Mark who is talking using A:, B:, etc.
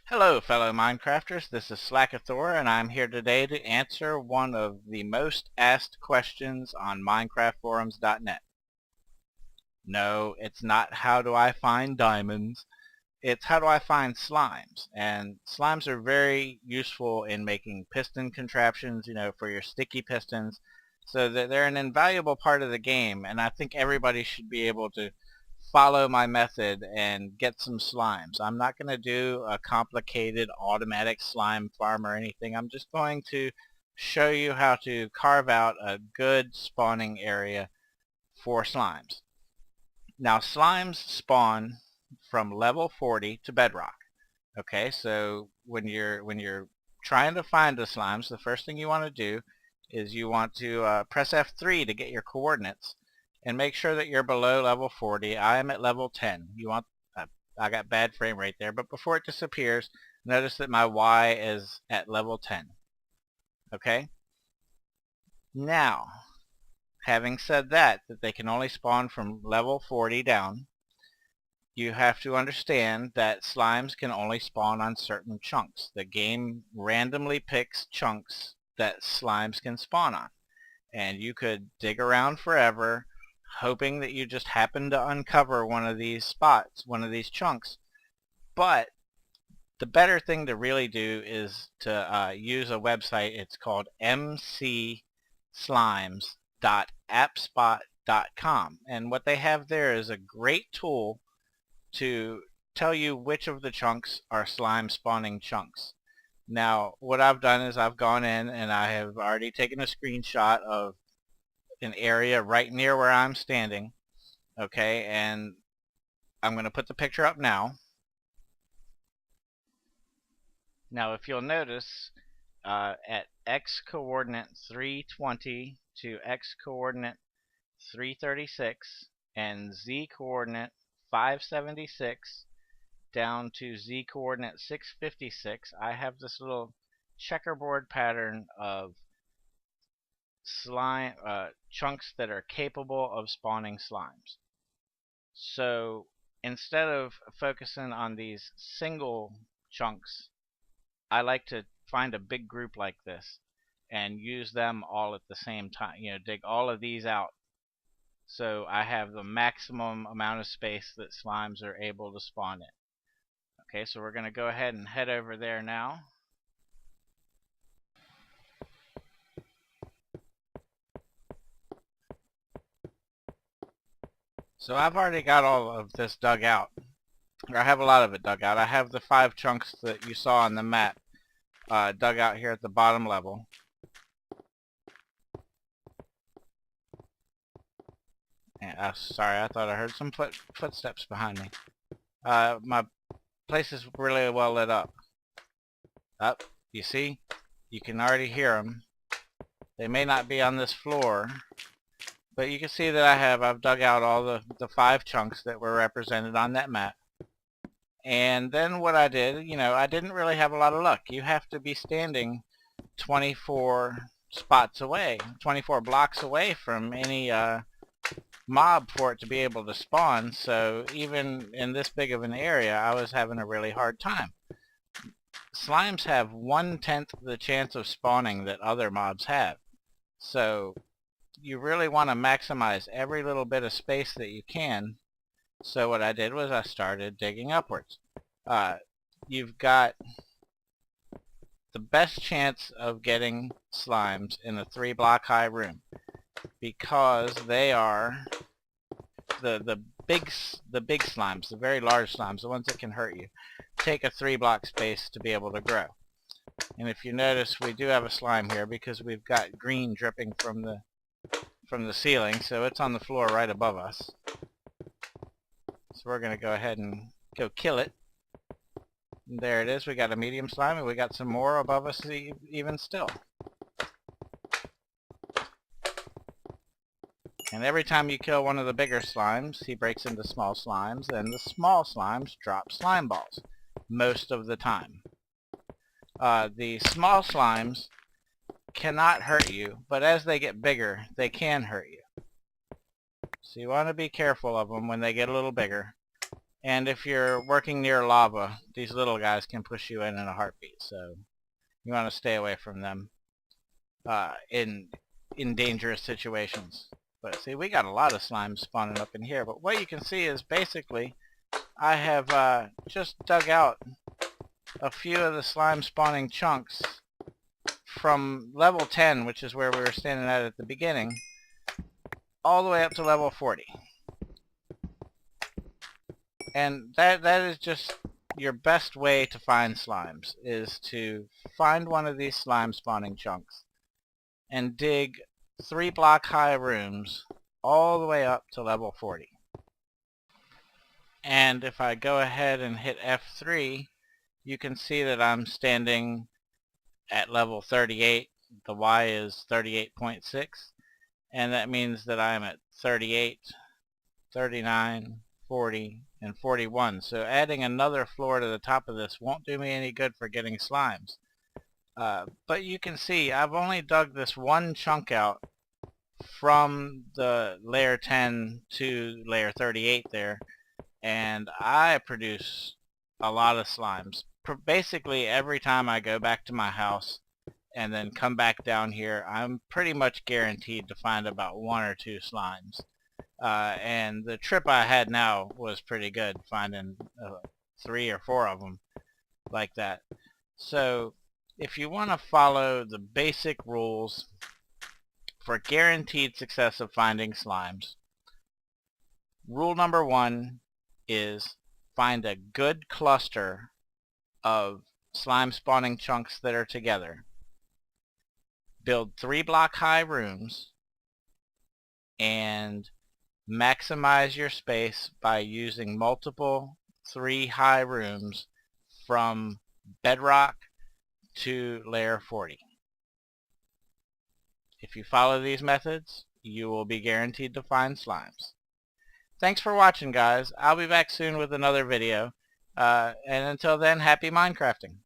A: Hello fellow Minecrafters, this is Slackathor and I'm here today to answer one of the most asked questions on MinecraftForums.net. No, it's not how do I find diamonds, it's how do I find slimes. And slimes are very useful in making piston contraptions, for your sticky pistons, so that they're an invaluable part of the game, and I think everybody should be able to follow my method and get some slimes. I'm not going to do a complicated automatic slime farm or anything. I'm just going to show you how to carve out a good spawning area for slimes. Now slimes spawn from level 40 to bedrock. Okay, so when you're trying to find the slimes, the first thing you want to do is you want to press F3 to get your coordinates and make sure that you're below level 40. I am at level 10. I got bad frame rate there, but before it disappears, notice that my Y is at level 10. Okay? Now, having said that they can only spawn from level 40 down, you have to understand that slimes can only spawn on certain chunks. The game randomly picks chunks that slimes can spawn on. And you could dig around forever hoping that you just happen to uncover one of these spots, one of these chunks. But the better thing to really do is to use a website. It's called mcslimes.appspot.com, and what they have there is a great tool to tell you which of the chunks are slime spawning chunks. Now what I've done is I've gone in and I have already taken a screenshot of an area right near where I'm standing, okay, and I'm going to put the picture up now. Now if you'll notice, at x coordinate 320 to x coordinate 336 and z coordinate 576 down to z coordinate 656, I have this little checkerboard pattern of slime chunks that are capable of spawning slimes. So instead of focusing on these single chunks, I like to find a big group like this and use them all at the same time. Dig all of these out so I have the maximum amount of space that slimes are able to spawn in. Okay, so we're going to go ahead and head over there now. So I've already got all of this dug out. I have a lot of it dug out. I have the 5 chunks that you saw on the map dug out here at the bottom level. And, sorry, I thought I heard some footsteps behind me. My place is really well lit up. Up, you see? You can already hear them. They may not be on this floor, but you can see that I've dug out all the 5 chunks that were represented on that map. And then what I did, I didn't really have a lot of luck. You have to be standing 24 spots away, 24 blocks away from any mob for it to be able to spawn. So even in this big of an area, I was having a really hard time. Slimes have 1/10 the chance of spawning that other mobs have. So you really want to maximize every little bit of space that you can. So what I did was I started digging upwards. You've got the best chance of getting slimes in a 3-block high room because they are the big slimes, the very large slimes, the ones that can hurt you, take a 3-block space to be able to grow. And if you notice, we do have a slime here because we've got green dripping from the ceiling, so it's on the floor right above us. So we're going to go ahead and go kill it. And there it is. We got a medium slime, and we got some more above us even still. And every time you kill one of the bigger slimes, he breaks into small slimes, and the small slimes drop slime balls most of the time. The small slimes cannot hurt you, but as they get bigger, they can hurt you. So you want to be careful of them when they get a little bigger. And if you're working near lava, these little guys can push you in a heartbeat, so you want to stay away from them in dangerous situations. But see, we got a lot of slime spawning up in here, but what you can see is basically I have just dug out a few of the slime spawning chunks from level 10, which is where we were standing at the beginning, all the way up to level 40. And that is just your best way to find slimes, is to find one of these slime spawning chunks and dig 3-block high rooms all the way up to level 40. And if I go ahead and hit F3, you can see that I'm standing at level 38. The Y is 38.6, and that means that I'm at 38, 39, 40, and 41. So adding another floor to the top of this won't do me any good for getting slimes. But you can see I've only dug this one chunk out from the layer 10 to layer 38 there, and I produce a lot of slimes. Basically every time I go back to my house and then come back down here, I'm pretty much guaranteed to find about 1 or 2 slimes. And the trip I had now was pretty good, finding 3 or 4 of them like that. So if you want to follow the basic rules for guaranteed success of finding slimes, rule number 1 is find a good cluster of slime spawning chunks that are together. Build 3-block high rooms and maximize your space by using multiple 3 high rooms from bedrock to layer 40. If you follow these methods, you will be guaranteed to find slimes. Thanks for watching, guys. I'll be back soon with another video. And until then, happy Minecrafting.